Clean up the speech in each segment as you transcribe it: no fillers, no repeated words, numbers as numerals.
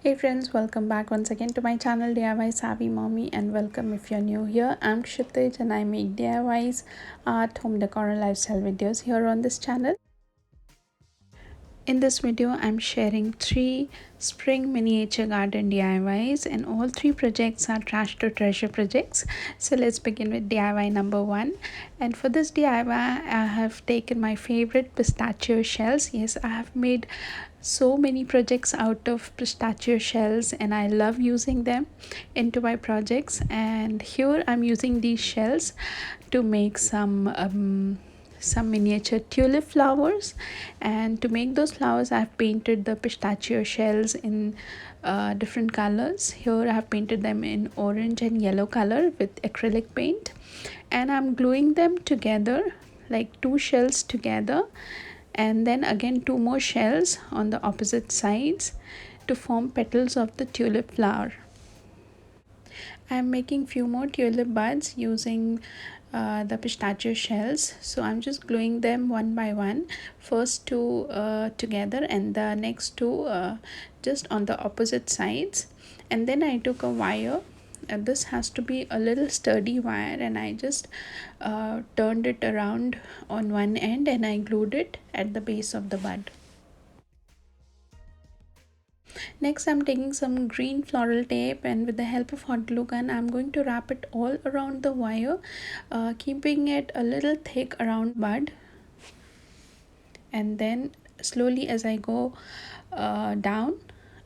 Hey friends, welcome back once again to my channel DIY Savvy Mommy, and welcome if you're new here. I'm Kshitij and I make DIYs, art, home decor and lifestyle videos here on this channel. In this video, I'm sharing 3 spring miniature garden DIYs, and all 3 projects are trash to treasure projects. So let's begin with DIY number 1. And for this DIY, I have taken my favorite pistachio shells. Yes, I have made so many projects out of pistachio shells and I love using them into my projects. And here I'm using these shells to make some miniature tulip flowers, and to make those flowers I've painted the pistachio shells in different colors. Here I have painted them in orange and yellow color with acrylic paint, and I'm gluing them together, like 2 shells together, and then again 2 more shells on the opposite sides to form petals of the tulip flower. I'm making few more tulip buds using the pistachio shells, so I'm just gluing them one by one, first two together and the next two just on the opposite sides. And then I took a wire, this has to be a little sturdy wire, and I just turned it around on one end and I glued it at the base of the bud. Next, I'm taking some green floral tape, and with the help of hot glue gun I'm going to wrap it all around the wire, keeping it a little thick around bud. And then slowly as I go down,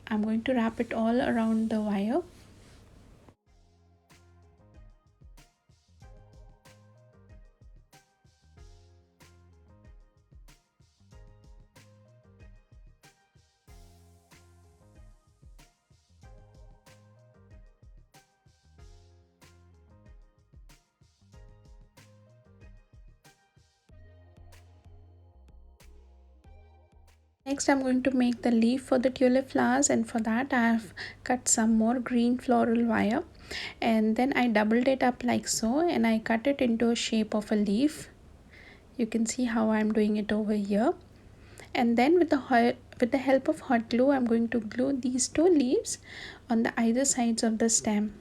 I'm going to wrap it all around the wire. Next, I'm going to make the leaf for the tulip flowers, and for that I have cut some more green floral wire, and then I doubled it up like so and I cut it into a shape of a leaf. You can see how I'm doing it over here. And then with the help of hot glue I'm going to glue these 2 leaves on the either sides of the stem.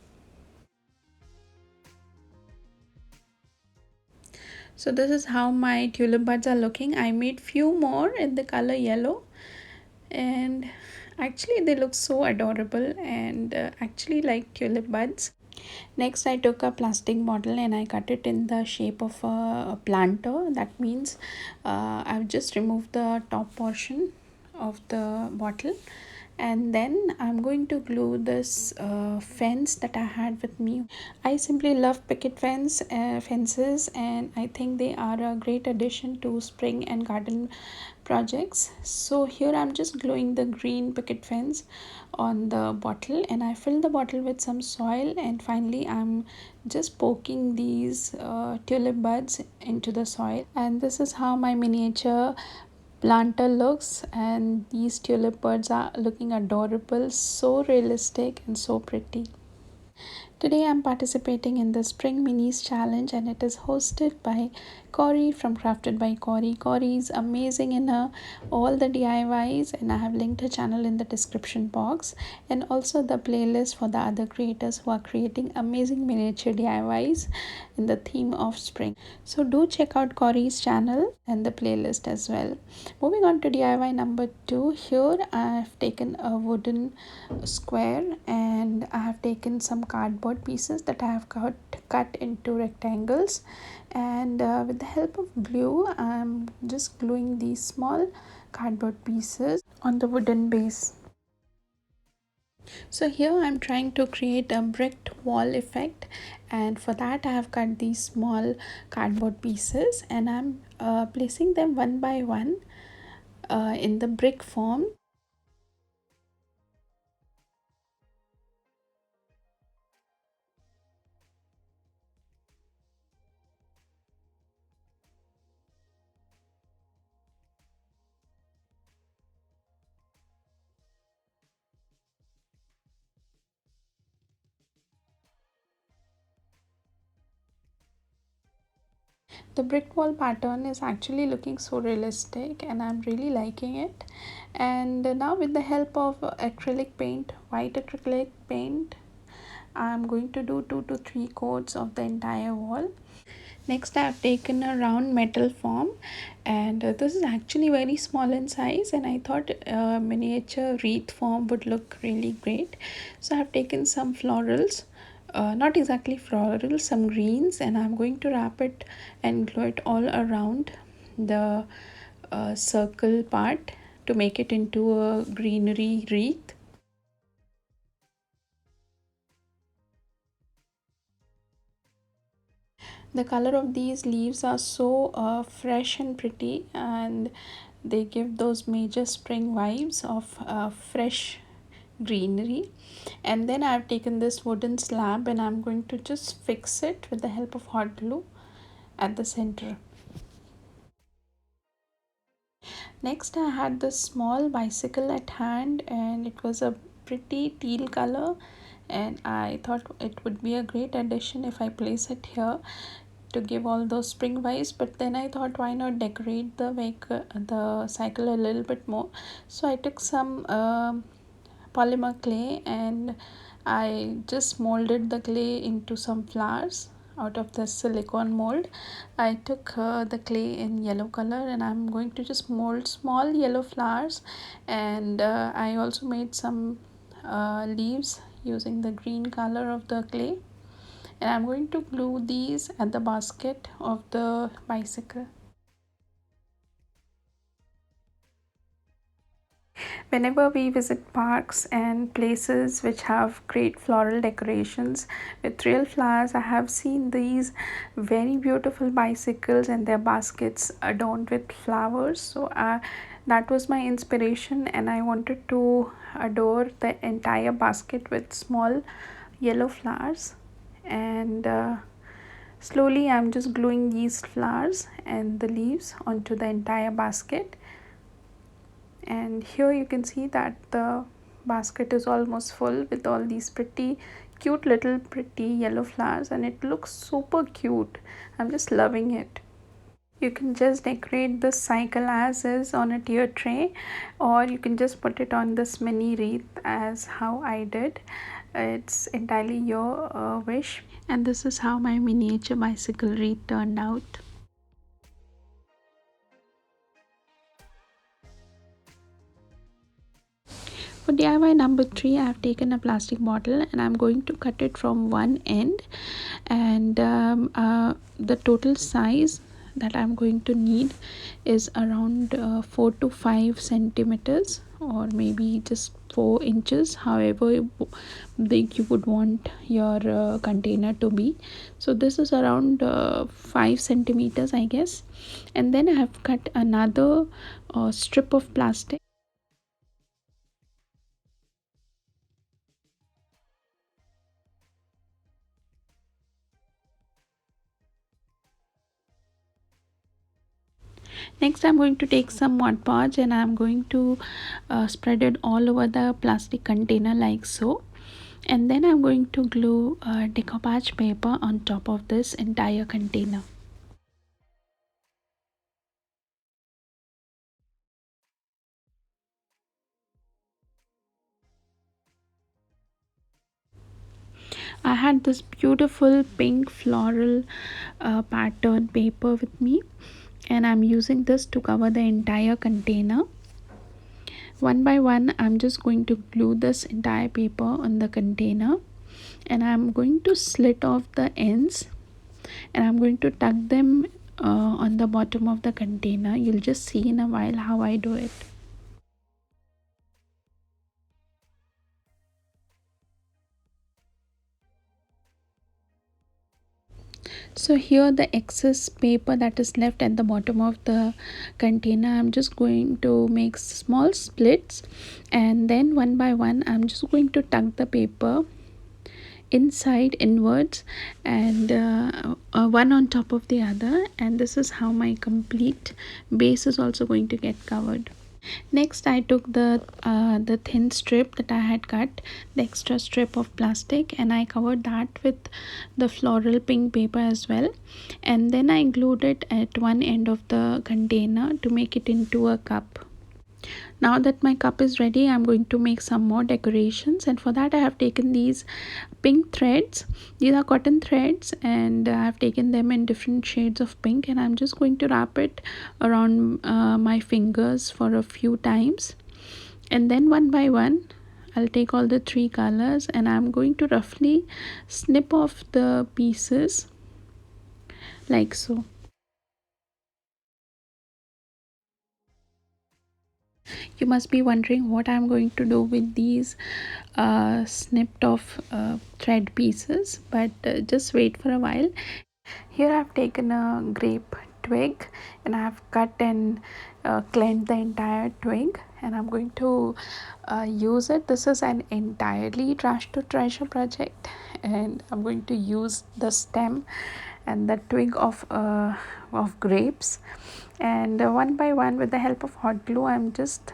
So this is how my tulip buds are looking. I made few more in the color yellow, and actually they look so adorable and actually like tulip buds. Next, I took a plastic bottle and I cut it in the shape of a planter. That means I've just removed the top portion of the bottle, and then I'm going to glue this fence that I had with me. I simply love fences, and I think they are a great addition to spring and garden projects. So here I'm just gluing the green picket fence on the bottle, and I fill the bottle with some soil, and finally I'm just poking these tulip buds into the soil. And this is how my miniature planter looks, and these tulip buds are looking adorable, so realistic and so pretty. Today I'm participating in the Spring Minis Challenge, and it is hosted by Corey from Crafted by Corey. Corey is amazing in all the DIYs, and I have linked her channel in the description box, and also the playlist for the other creators who are creating amazing miniature DIYs in the theme of spring. So do check out Corey's channel and the playlist as well. Moving on to DIY number 2. Here I have taken a wooden square and I have taken some cardboard pieces that I have cut into rectangles, and with the help of glue I'm just gluing these small cardboard pieces on the wooden base. So here I'm trying to create a bricked wall effect, and for that I have cut these small cardboard pieces and I'm placing them one by one in the brick form. The brick wall pattern is actually looking so realistic and I'm really liking it. And now with the help of acrylic paint, white acrylic paint, I'm going to do 2 to 3 coats of the entire wall. Next, I have taken a round metal form, and this is actually very small in size, and I thought miniature wreath form would look really great. So I have taken some florals, not exactly florals, some greens, and I'm going to wrap it and glue it all around the circle part to make it into a greenery wreath. The color of these leaves are so fresh and pretty, and they give those major spring vibes of fresh greenery. And then I've taken this wooden slab and I'm going to just fix it with the help of hot glue at the center. Next, I had this small bicycle at hand, and it was a pretty teal color, and I thought it would be a great addition if I place it here to give all those spring vibes. But then I thought, why not decorate the vehicle, the cycle a little bit more? So I took some polymer clay and I just molded the clay into some flowers out of the silicone mold. I took the clay in yellow color and I'm going to just mold small yellow flowers, and I also made some leaves using the green color of the clay, and I'm going to glue these at the basket of the bicycle. Whenever we visit parks and places which have great floral decorations with real flowers, I have seen these very beautiful bicycles and their baskets adorned with flowers. So that was my inspiration, and I wanted to adore the entire basket with small yellow flowers. And slowly, I'm just gluing these flowers and the leaves onto the entire basket. And here you can see that the basket is almost full with all these pretty cute little pretty yellow flowers, and it looks super cute. I'm just loving it. You can just decorate this cycle as is on a tier tray, or you can just put it on this mini wreath as how I did. It's entirely your wish. And this is how my miniature bicycle wreath turned out. For DIY number 3, I have taken a plastic bottle and I'm going to cut it from one end, and the total size that I'm going to need is around 4 to 5 centimeters, or maybe just 4 inches, however big you would want your container to be. So this is around 5 centimeters, I guess. And then I have cut another strip of plastic. Next, I'm going to take some Mod Podge and I'm going to spread it all over the plastic container like so. And then I'm going to glue decoupage paper on top of this entire container. I had this beautiful pink floral pattern paper with me, and I'm using this to cover the entire container. One by one, I'm just going to glue this entire paper on the container, and I'm going to slit off the ends, and I'm going to tuck them on the bottom of the container. You'll just see in a while how I do it. So here the excess paper that is left at the bottom of the container, I'm just going to make small splits, and then one by one I'm just going to tuck the paper inside inwards, and one on top of the other, and this is how my complete base is also going to get covered. Next, I took the thin strip that I had cut, the extra strip of plastic, and I covered that with the floral pink paper as well. And then I glued it at one end of the container to make it into a cup. Now that my cup is ready, I'm going to make some more decorations, and for that I have taken these pink threads. These are cotton threads, and I have taken them in different shades of pink, and I'm just going to wrap it around my fingers for a few times, and then one by one I'll take all the three colors and I'm going to roughly snip off the pieces like so. You must be wondering what I'm going to do with these snipped off thread pieces, but just wait for a while. Here I've taken a grape twig and I've cut and cleaned the entire twig, and I'm going to use it. This is an entirely trash to treasure project, and I'm going to use the stem and the twig of grapes, and one by one with the help of hot glue I'm just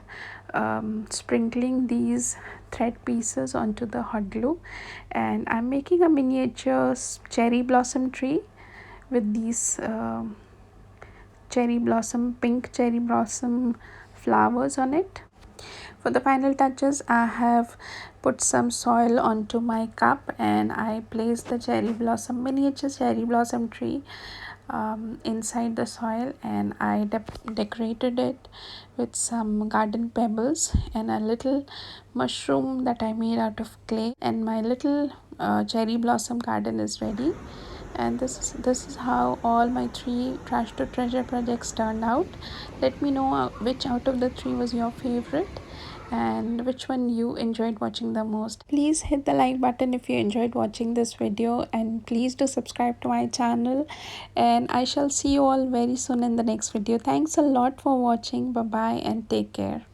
sprinkling these thread pieces onto the hot glue, and I'm making a miniature cherry blossom tree with these pink cherry blossom flowers on it. For the final touches, I have put some soil onto my cup and I placed the miniature cherry blossom tree inside the soil, and I decorated it with some garden pebbles and a little mushroom that I made out of clay, and my little cherry blossom garden is ready. And this is how all my three trash to treasure projects turned out. Let me know which out of the three was your favorite and which one you enjoyed watching the most. Please hit the like button if you enjoyed watching this video, and please do subscribe to my channel, and I shall see you all very soon in the next video. Thanks a lot for watching. Bye bye and take care.